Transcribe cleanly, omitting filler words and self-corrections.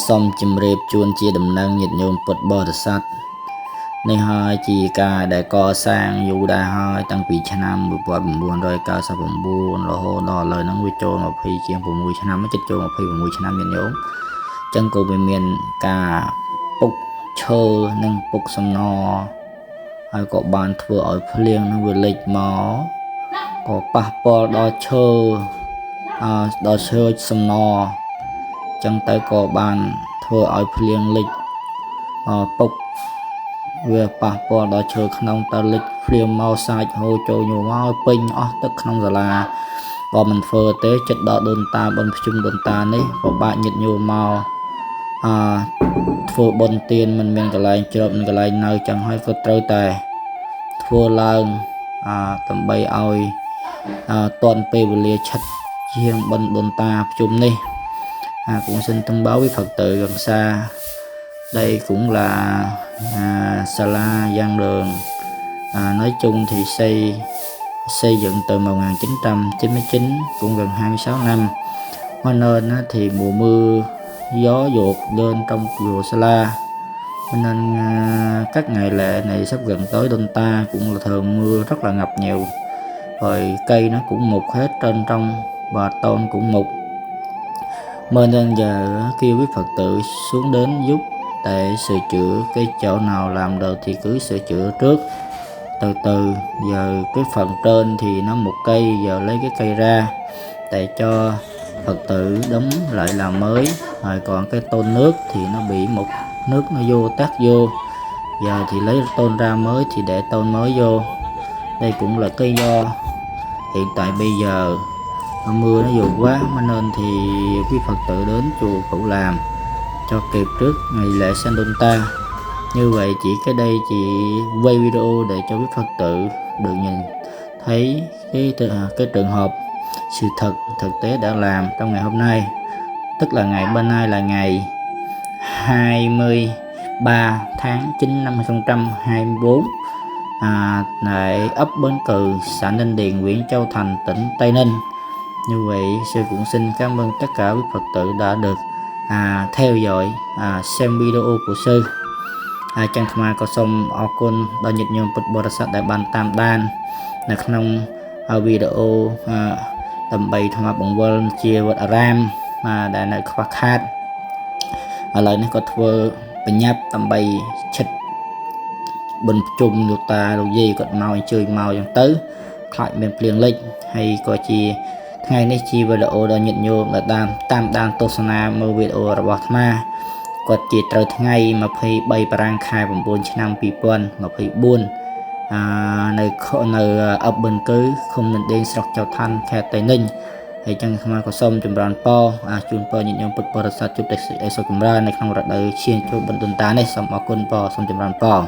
xong chìm rệp chuôn chia đầm nâng nhiệt nhôm bật bờ sắt nơi hai chỉ cả để co sang dù đã hai tăng vị chăn năm một vài buồn rồi cao sao bụng buồn rồi hô đỏ lời nắng vui trôi mà phi chiên bụng mùi chăn năm mới chết trôi mà phi bụng mùi chăn năm nhiệt nhôm chân cô bên miền cả bục chơ nâng bục sầm nò hay có bàn thừa ở phlieng nó vừa lịch máu có passport đo chơ sầm nò chân tới có bàn thừa ở phlieng lịch bục về passport đo chơ không ta lịch phlieng mau sai hồ trôi nhiều máu pin tức không giờ là và mình phơ tế chất đo đồn ta bên chung đồn ta đấy và bạn nhiệt nhiều màu thua bồn tiền mình cái lại chụp mình cái lại nơi chẳng hay có trâu tài thua lần tầm bay oi toàn pe về chất riêng bên đồn ta chung đi cũng xin thông báo với Phật tử gần xa đây cũng là Sala Giang Đường nói chung thì xây dựng từ 1999 cũng gần 26 năm cho nên thì mùa mưa gió dột lên trong chùa Sala nên các ngày lễ này sắp gần tới Đôn Ta cũng là thường mưa rất là ngập nhiều rồi cây nó cũng mục hết trên trong và tôn cũng mục nên giờ kêu quý Phật tử xuống đến giúp để sửa chữa cái chỗ nào làm được thì cứ sửa chữa trước từ từ giờ cái phần trên thì nó một cây giờ lấy cái cây ra để cho Phật tử đóng lại làm mới rồi còn cái tôn nước thì nó bị một nước nó vô tát vô giờ thì lấy tôn ra mới thì để tôn mới vô đây cũng là cái do hiện tại bây giờ mưa nó nhiều quá nên thì quý Phật tử đến chùa Phụ làm cho kịp trước ngày lễ San Đôn Ta như vậy chỉ cái đây chị quay video để cho quý Phật tử được nhìn thấy cái trường hợp sự thực tế đã làm trong ngày hôm nay tức là ngày bên nay là ngày 23 tháng 9 năm 2024 tại ấp Bến Cừ xã Ninh Điền huyện Châu Thành tỉnh Tây Ninh. Như vậy sư cũng xin cảm ơn tất cả quý Phật tử đã được theo dõi xem video của sư chẳng tham có xong ở con đo nhiệt nhôm bật bò sát đại bàn tam đan là trong video tầm bày tham bổng vân chia vật ram mà đã nói khoa khát lại nó có thưa bình nhập tầm bày chất bình chung được ta đồ gì còn màu chơi màu chẳng tới lại bên liền lịch hay có chi ngày nay chi video đo nhiệt nhôm là tam đan tosana mơ video robot ma có chỉ trời ngày mà phải bay parang khai bằng 4 năm pi pon mà phải buôn nơi ấp bên cứ không nên đến sọc Châu Thành khe Tây Ninh thì chẳng mà có xong chùm rán po chùm po những bật bò sát chụp để sự cầm ra này không đặt đời chiên cho bên tuần ta này xong ở con po xong chùm rán po